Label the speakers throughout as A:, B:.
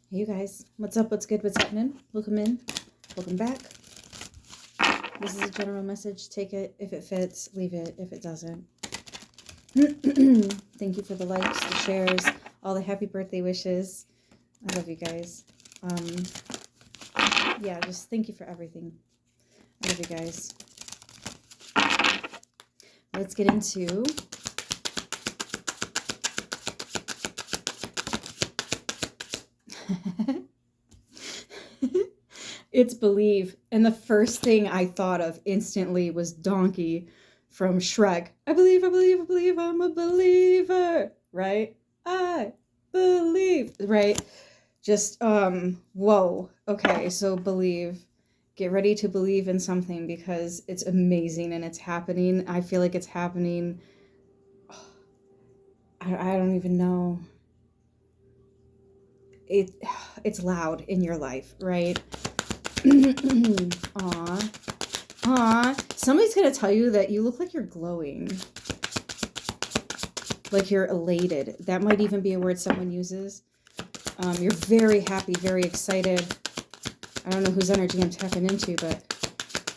A: Hey you guys, what's up? What's good? What's happening? Welcome in. Welcome back. This is a general message. Take it if it fits. Leave it if it doesn't. Thank you for the likes, the shares, all the happy birthday wishes. I love you guys. Yeah, just thank you for everything. I love you guys. Let's get into It's Believe. And the first thing I thought of instantly was Donkey from Shrek. I believe, I believe, I believe, I'm a believer. Right? I believe. Right? Just, whoa. Okay, so believe. Get ready to believe in something because it's amazing and it's happening. I feel like it's happening. I don't even know. It's loud in your life, right? Aw. Aw. Somebody's going to tell you that you look like you're glowing. Like you're elated. That might even be a word someone uses. You're very happy, very excited. I don't know whose energy I'm tapping into, but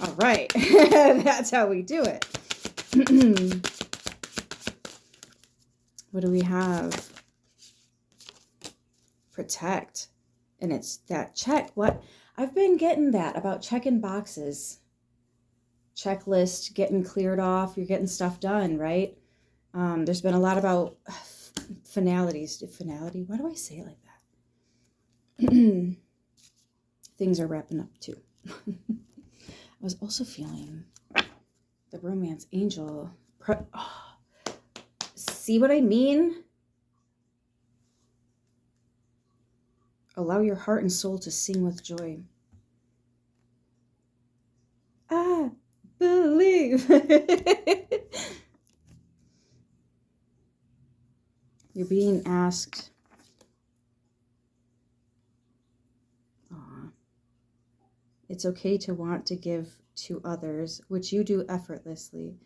A: all right. That's how we do it. What do we have? Protect. And it's that check. What? I've been getting that about checking boxes. Checklist, getting cleared off. You're getting stuff done, right? There's been a lot about finalities. Finality? Why do I say it like that? Things are wrapping up too. I was also feeling the romance angel. See what I mean? Allow your heart and soul to sing with joy. I believe. You're being asked. It's okay to want to give to others, which you do effortlessly.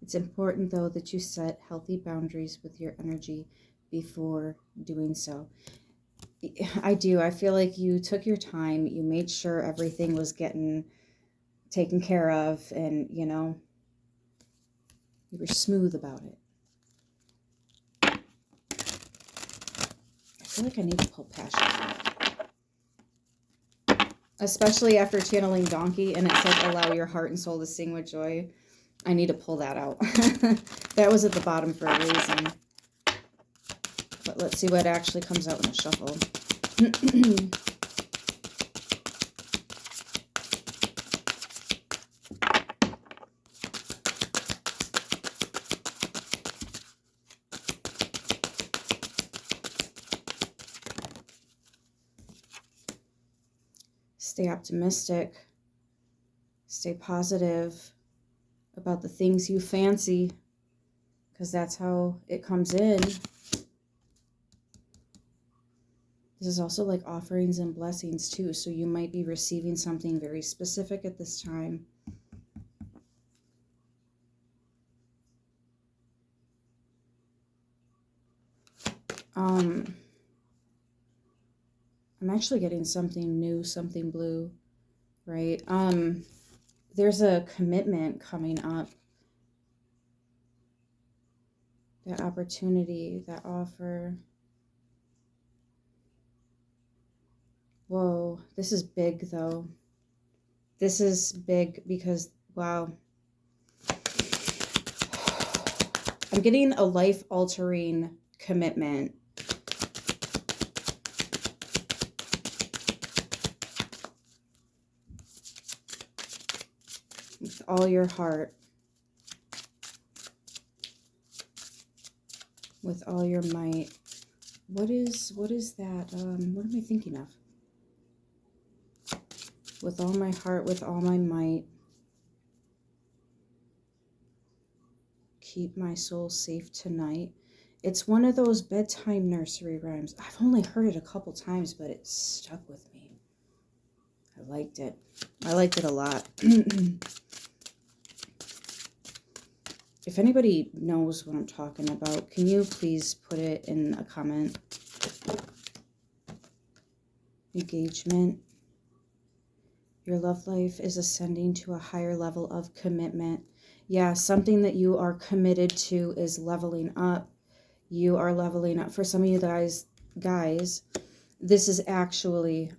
A: It's important, though, that you set healthy boundaries with your energy before doing so. I do. I feel like you took your time. You made sure everything was getting taken care of, and, you know, you were smooth about it. I feel like I need to pull passion. Especially after channeling Donkey and it said allow your heart and soul to sing with joy. I need to pull that out. That was at the bottom for a reason. But let's see what actually comes out in the shuffle. Stay optimistic. Stay positive about the things you fancy, because that's how it comes in. This is also like offerings and blessings too, so you might be receiving something very specific at this time. I'm actually getting something new, something blue, right? There's a commitment coming up. That opportunity, that offer. Whoa, this is big though. This is big because, wow. I'm getting a life-altering commitment. With all your heart. With all your might. What is that? What am I thinking of? With all my heart, with all my might. Keep my soul safe tonight. It's one of those bedtime nursery rhymes. I've only heard it a couple times, but it stuck with me. I liked it. I liked it a lot. If anybody knows what I'm talking about, can you please put it in a comment? engagement. Your love life is ascending to a higher level of commitment. Yeah, something that you are committed to is leveling up. You are leveling up. For some of you guys, this is actually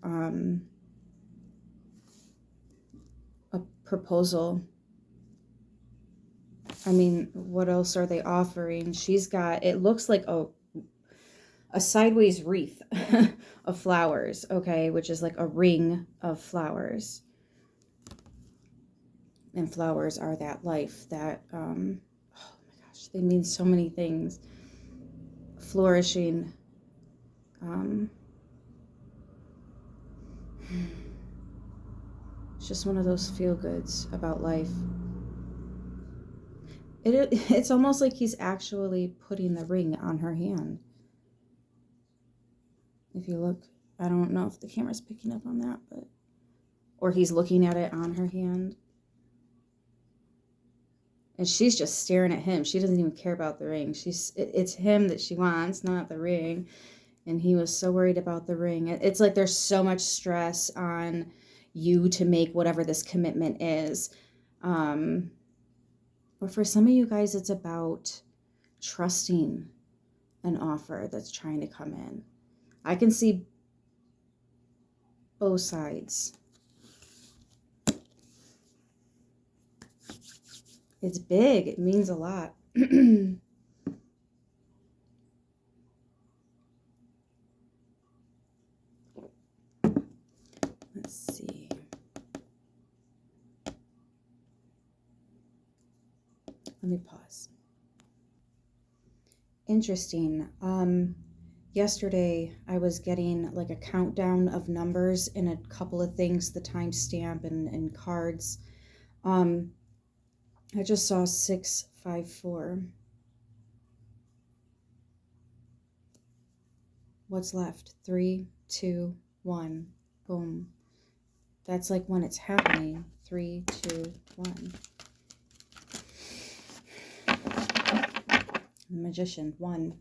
A: a proposal. I mean, what else are they offering? She's got, it looks like a sideways wreath of flowers, okay, which is like a ring of flowers. And flowers are that life, that, oh my gosh, they mean so many things. Flourishing. It's just one of those feel-goods about life. It's almost like he's actually putting the ring on her hand. If you look, I don't know if the camera's picking up on that, but, or he's looking at it on her hand. And she's just staring at him. She doesn't even care about the ring. It's him that she wants, not the ring. And he was so worried about the ring. It's like there's so much stress on you to make whatever this commitment is. But for some of you guys, it's about trusting an offer that's trying to come in. I can see both sides. It's big. It means a lot. Let's see. Let me pause. Interesting. Yesterday I was getting like a countdown of numbers and a couple of things, the timestamp and cards. I just saw 654. What's left? 3, 2, 1. Boom. That's like when it's happening. 3, 2, 1. The Magician. 1.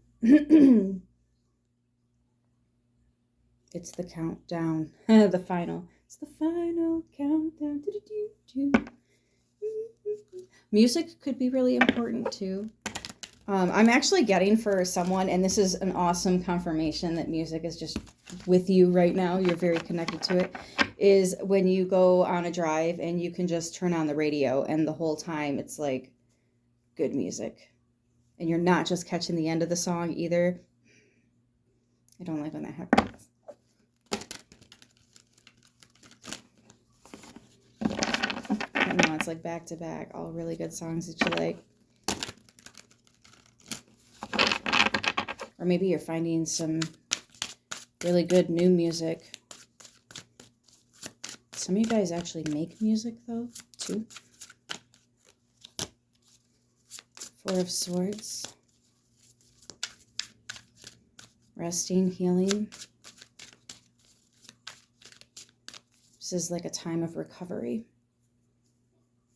A: It's the countdown. The final. It's the final countdown. Music could be really important too. I'm actually getting for someone, and this is an awesome confirmation that music is just with you right now. You're very connected to it. Is when you go on a drive and you can just turn on the radio and the whole time it's like good music. And you're not just catching the end of the song either. I don't like when that happens. But no, it's like back to back, all really good songs that you like. Or maybe you're finding some really good new music. Some of you guys actually make music though, too. 4 of Swords. Resting, healing. This is like a time of recovery.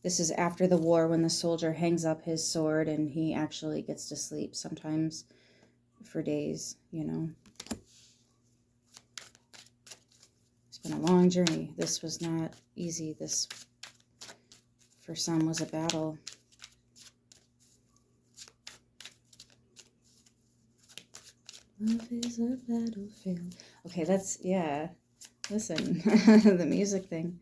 A: This is after the war when the soldier hangs up his sword and he actually gets to sleep sometimes for days, you know. It's been a long journey. This was not easy. This, for some, was a battle. Love is a battlefield. Okay, that's, yeah. Listen, the music thing.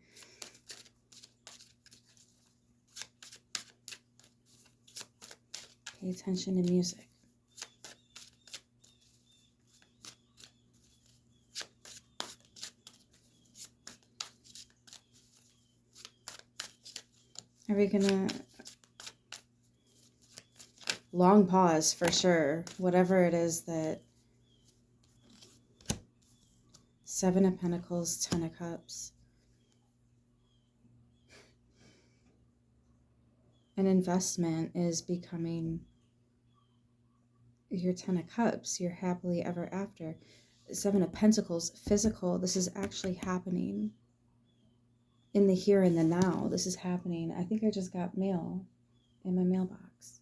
A: Pay attention to music. Are we gonna... Long pause for sure. Whatever it is that... 7 of Pentacles, 10 of Cups. An investment is becoming your 10 of Cups, your happily ever after. 7 of Pentacles, physical. This is actually happening in the here and the now. This is happening. I think I just got mail in my mailbox.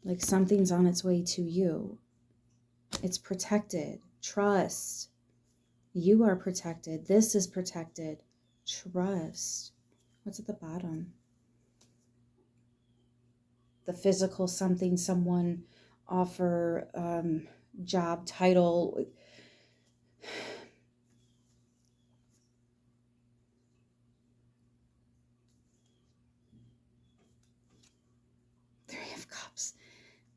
A: Like something's on its way to you. It's protected. Trust. You are protected. This is protected. Trust. What's at the bottom? The physical something, someone, offer, job, title. Three of Cups.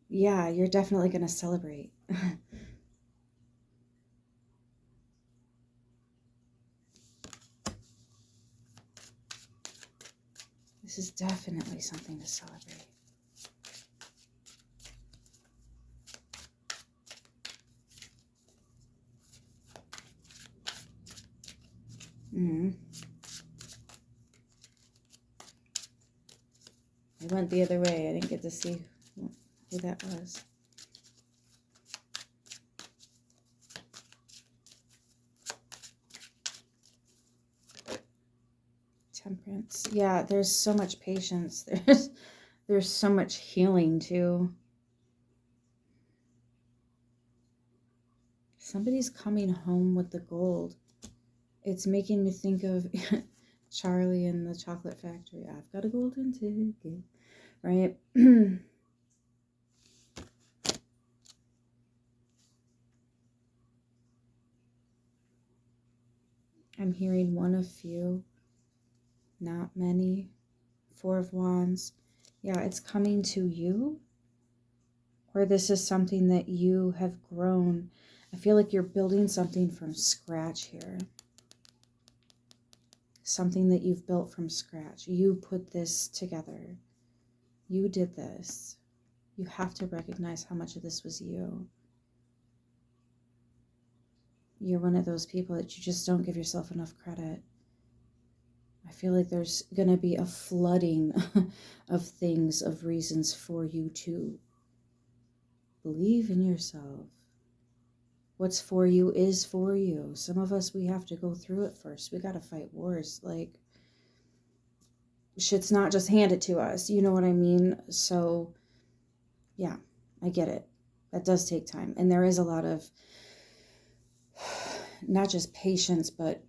A: Yeah, you're definitely going to celebrate. This is definitely something to celebrate. I went the other way. I didn't get to see who that was. Temperance. Yeah, there's so much patience. There's so much healing too. Somebody's coming home with the gold. It's making me think of Charlie and the Chocolate Factory. I've got a golden ticket, right? I'm hearing one of few, not many. Four of Wands. Yeah, it's coming to you. Or this is something that you have grown. I feel like you're building something from scratch here. Something that you've built from scratch. You put this together. You did this. You have to recognize how much of this was you. You're one of those people that you just don't give yourself enough credit. I feel like there's going to be a flooding of things, of reasons for you to believe in yourself. What's for you is for you. Some of us, we have to go through it first. We got to fight wars. Like, shit's not just handed to us. You know what I mean? So, yeah, I get it. That does take time. And there is a lot of, not just patience, but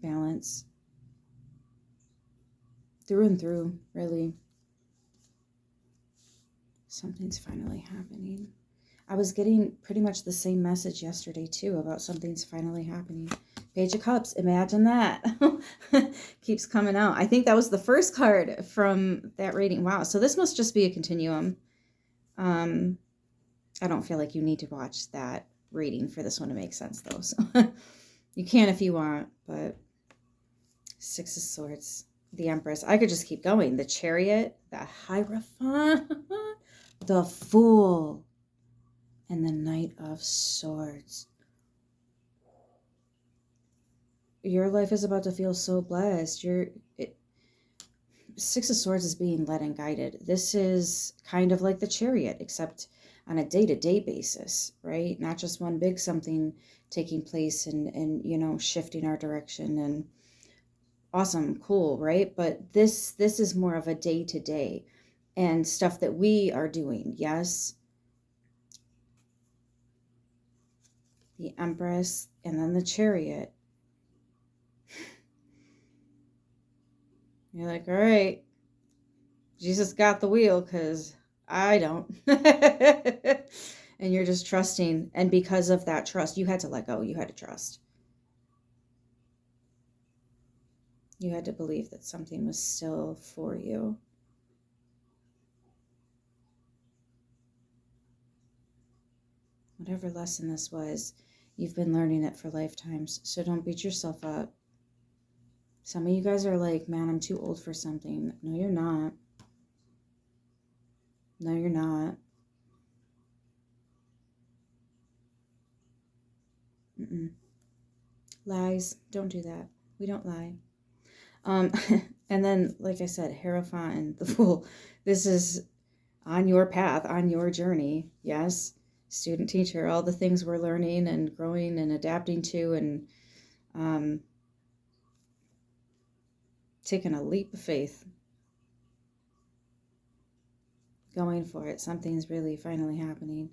A: balance. Through and through, really. Something's finally happening. I was getting pretty much the same message yesterday too about something's finally happening. Page of Cups, imagine that. Keeps coming out. I think that was the first card from that reading. Wow, so this must just be a continuum. I don't feel like you need to watch that reading for this one to make sense though. So you can if you want, but Six of Swords, the Empress. I could just keep going. The Chariot, the Hierophant, the Fool, and the Knight of Swords. Your life is about to feel so blessed. Six of Swords is being led and guided. This is kind of like the Chariot, except on a day-to-day basis, right? Not just one big something taking place and you know, shifting our direction and awesome, cool, right? But this is more of a day-to-day and stuff that we are doing. Yes. The Empress and then the Chariot. You're like, all right, Jesus got the wheel because I don't. And you're just trusting. And because of that trust, you had to let go. You had to trust. You had to believe that something was still for you. Whatever lesson this was, you've been learning it for lifetimes. So don't beat yourself up. Some of you guys are like, man, I'm too old for something. No, you're not. No, you're not. Lies. Don't do that. We don't lie. And then, like I said, Hierophant and the Fool. This is on your path, on your journey. Yes. Student, teacher, all the things we're learning and growing and adapting to and taking a leap of faith. going for it. Something's really finally happening.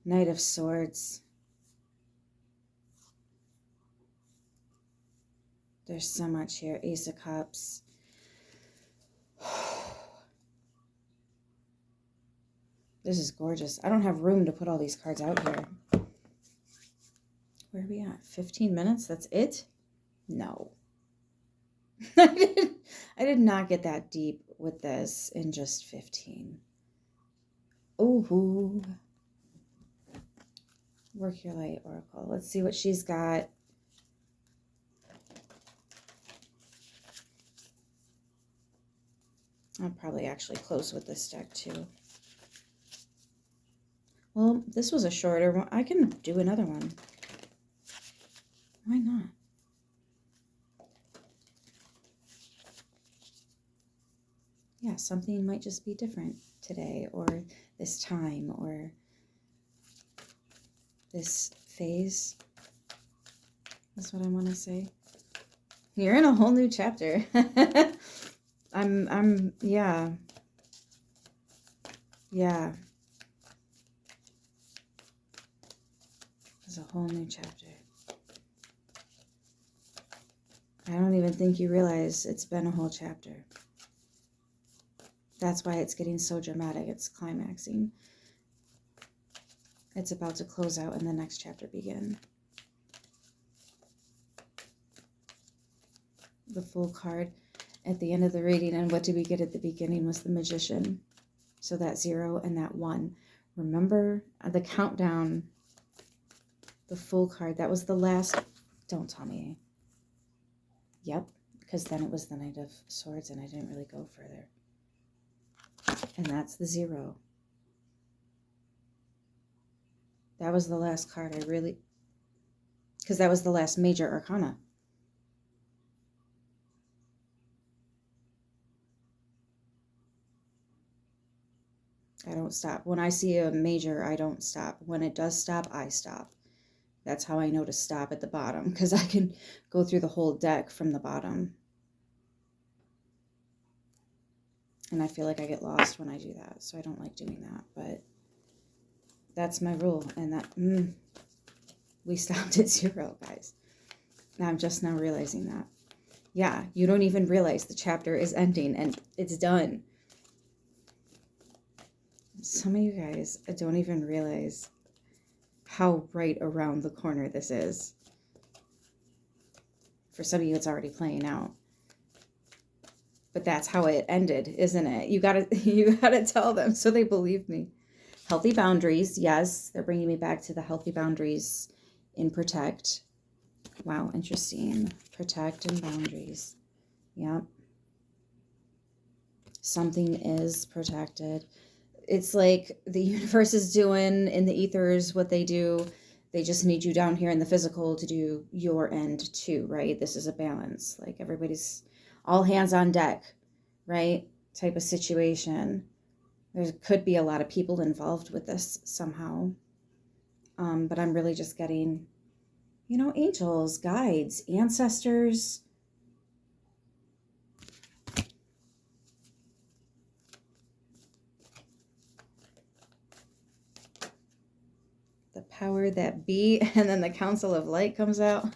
A: Knight of Swords. There's so much here. Ace of Cups. This is gorgeous. I don't have room to put all these cards out here. Where are we at? 15 minutes? That's it? No. I did not get that deep with this in just 15. Ooh. Work your light, Oracle. Let's see what she's got. I'll probably actually close with this deck too. Well, this was a shorter one. I can do another one. Why not? Yeah, something might just be different today or this time or this phase. That's what I want to say. You're in a whole new chapter. Yeah. Yeah. It's a whole new chapter. I don't even think you realize it's been a whole chapter. That's why it's getting so dramatic. It's climaxing. It's about to close out and the next chapter begin. The Fool card at the end of the reading, and what did we get at the beginning was the Magician. So that 0 and that 1. Remember the countdown, the Fool card, that was the last, don't tell me. Yep, because then it was the Knight of Swords and I didn't really go further. And that's the 0. That was the last card I really, because that was the last major arcana. I don't stop. When I see a major, I don't stop. When it does stop, I stop. That's how I know to stop at the bottom, because I can go through the whole deck from the bottom. And I feel like I get lost when I do that, so I don't like doing that. But that's my rule, and that we stopped at 0, guys. Now I'm just now realizing that. Yeah, you don't even realize the chapter is ending and it's done. Some of you guys don't even realize how right around the corner this is. For some of you, it's already playing out. But that's how it ended, isn't it? You gotta tell them so they believe me. Healthy boundaries, yes, they're bringing me back to the healthy boundaries in Protect. Wow, interesting. Protect and boundaries. Yep. Something is protected. It's like the universe is doing in the ethers what they do. They just need you down here in the physical to do your end too, right? This is a balance. Like everybody's all hands on deck, right? Type of situation. There could be a lot of people involved with this somehow. But I'm really just getting, you know, angels, guides, ancestors. The power that be, and then the Council of Light comes out.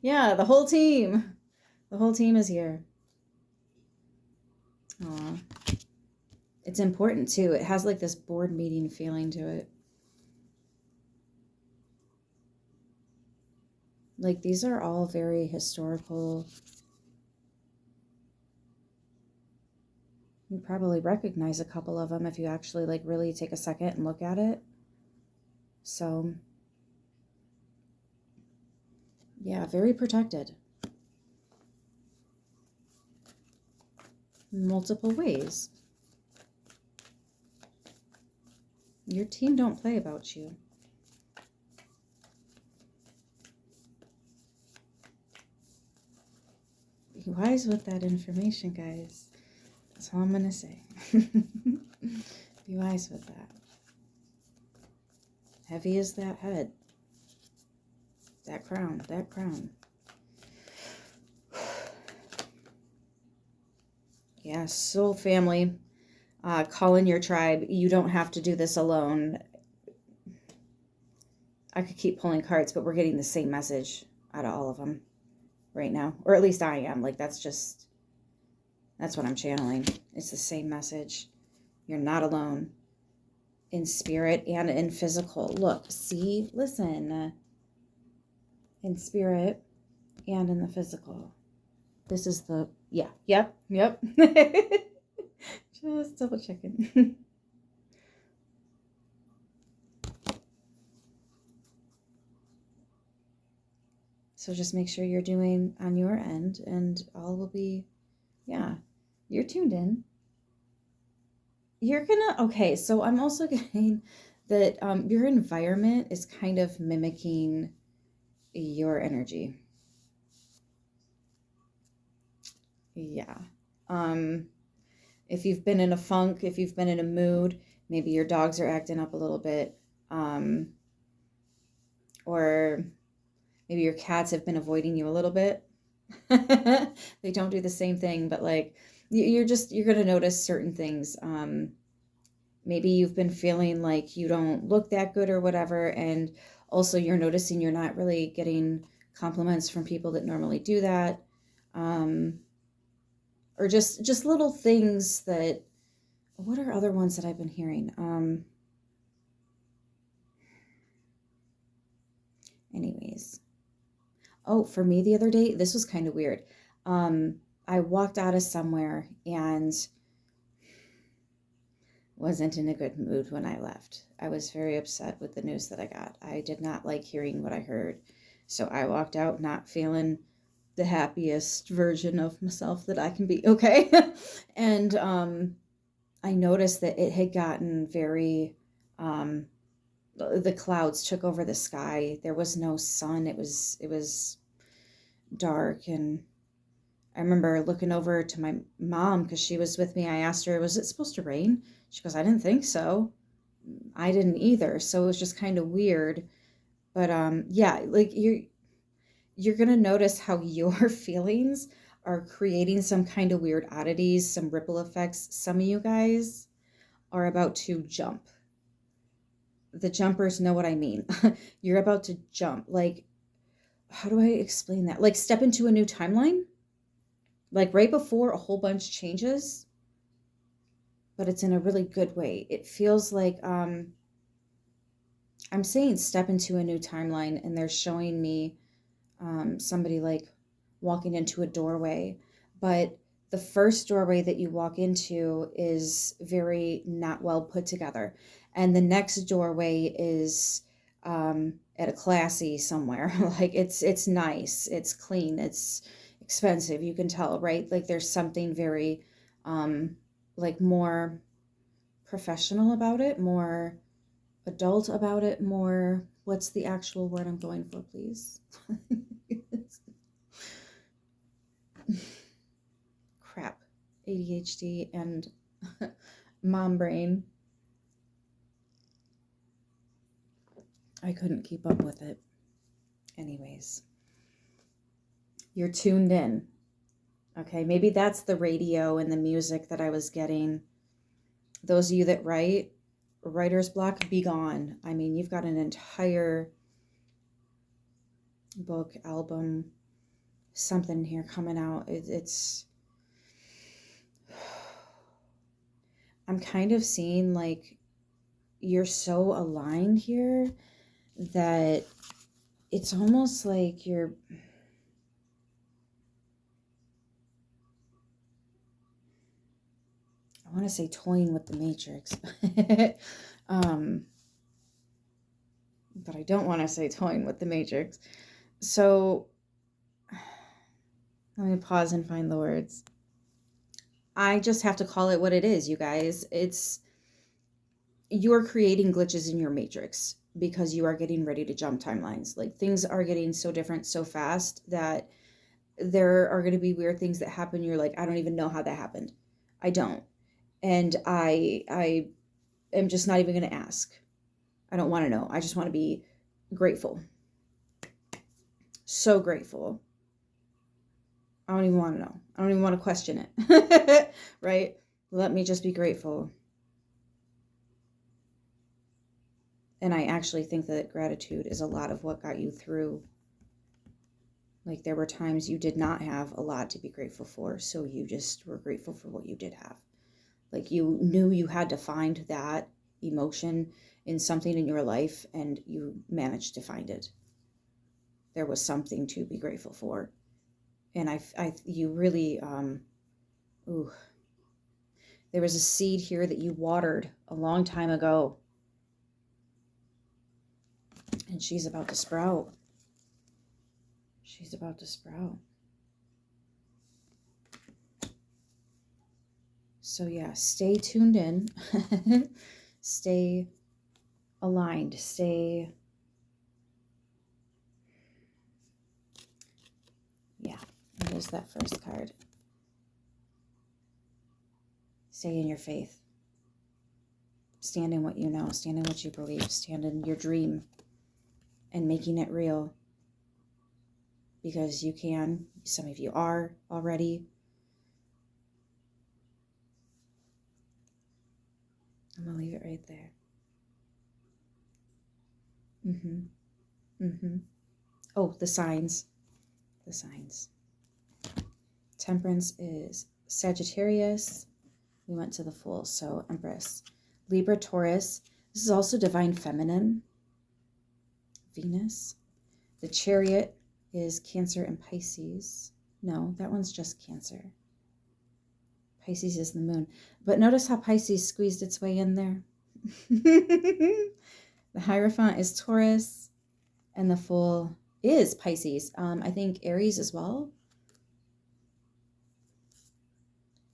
A: Yeah, the whole team. The whole team is here. Aw. It's important too. It has like this board meeting feeling to it. Like these are all very historical. You probably recognize a couple of them if you actually like really take a second and look at it. So yeah, very protected. Multiple ways. Your team don't play about you. Be wise with that information, guys. That's all I'm going to say. Be wise with that. Heavy is that head. That crown, that crown. Yeah, soul family. Call in your tribe. You don't have to do this alone. I could keep pulling cards, but we're getting the same message out of all of them right now. Or at least I am. Like, that's what I'm channeling. It's the same message. You're not alone in spirit and in physical. Look, see, listen. In spirit and in the physical. This is the, yeah, yep. Just double checking. So just make sure you're doing on your end and all will be, yeah, you're tuned in. You're gonna, okay, so I'm also getting that your environment is kind of mimicking your energy. Yeah. If you've been in a funk, if you've been in a mood, maybe your dogs are acting up a little bit, or maybe your cats have been avoiding you a little bit. They don't do the same thing, but like you're going to notice certain things. Maybe you've been feeling like you don't look that good or whatever, and also you're noticing you're not really getting compliments from people that normally do that, or just little things that. What are other ones that I've been hearing? Anyways. Oh, for me the other day, this was kind of weird. I walked out of somewhere and wasn't in a good mood when I left. I was very upset with the news that I got. I did not like hearing what I heard. So I walked out not feeling the happiest version of myself that I can be. Okay. And I noticed that it had gotten very, the clouds took over the sky. There was no sun. It was dark. And I remember looking over to my mom because she was with me. I asked her, was it supposed to rain? She goes, I didn't think so. I didn't either. So it was just kind of weird. But yeah, like you're going to notice how your feelings are creating some kind of weird oddities, some ripple effects. Some of you guys are about to jump. The jumpers know what I mean. You're about to jump. Like, how do I explain that? Like, step into a new timeline. Like, right before a whole bunch changes, but it's in a really good way. It feels like, I'm saying step into a new timeline, and they're showing me somebody like walking into a doorway. But the first doorway that you walk into is very not well put together. And the next doorway is at a classy somewhere. Like it's nice, it's clean, it's expensive. You can tell, right? Like there's something very like more professional about it, more adult about it, more, what's the actual word I'm going for, please? Crap. ADHD and mom brain. I couldn't keep up with it. Anyways, you're tuned in. Okay, maybe that's the radio and the music that I was getting. Those of you that write, writer's block, be gone. I mean, you've got an entire book, album, something here coming out. It's I'm kind of seeing like you're so aligned here that it's almost like you're, I want to say toying with the matrix. But I don't want to say toying with the matrix. So let me pause and find the words. I just have to call it what it is, you guys. You're creating glitches in your matrix because you are getting ready to jump timelines. Like things are getting so different so fast that there are going to be weird things that happen. You're like, I don't even know how that happened. I don't. And I am just not even going to ask. I don't want to know. I just want to be grateful. So grateful. I don't even want to know. I don't even want to question it. Right? Let me just be grateful. And I actually think that gratitude is a lot of what got you through. Like there were times you did not have a lot to be grateful for, so you just were grateful for what you did have. Like you knew you had to find that emotion in something in your life, and you managed to find it. There was something to be grateful for. And you really, there was a seed here that you watered a long time ago. And she's about to sprout. She's about to sprout. So yeah, stay tuned in. Stay aligned. Stay... Yeah, there's that first card. Stay in your faith. Stand in what you know. Stand in what you believe. Stand in your dream and making it real. Because you can. Some of you are already. I'm going to leave it right there. Oh, the signs. The signs. Temperance is Sagittarius. We went to the Fool, so Empress. Libra, Taurus. This is also Divine Feminine. Venus. The Chariot is Cancer and Pisces. No, that one's just Cancer. Pisces is the Moon. But notice how Pisces squeezed its way in there. The Hierophant is Taurus, and the Fool is Pisces. I think Aries as well.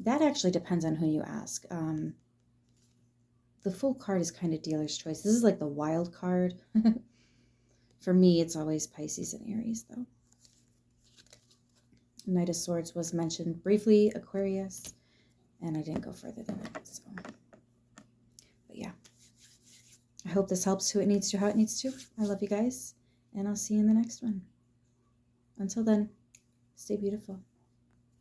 A: That actually depends on who you ask. The Fool card is kind of dealer's choice. This is like the wild card. For me, it's always Pisces and Aries, though. Knight of Swords was mentioned briefly, Aquarius, and I didn't go further than that. So, but yeah, I hope this helps who it needs to, how it needs to. I love you guys, and I'll see you in the next one. Until then, stay beautiful.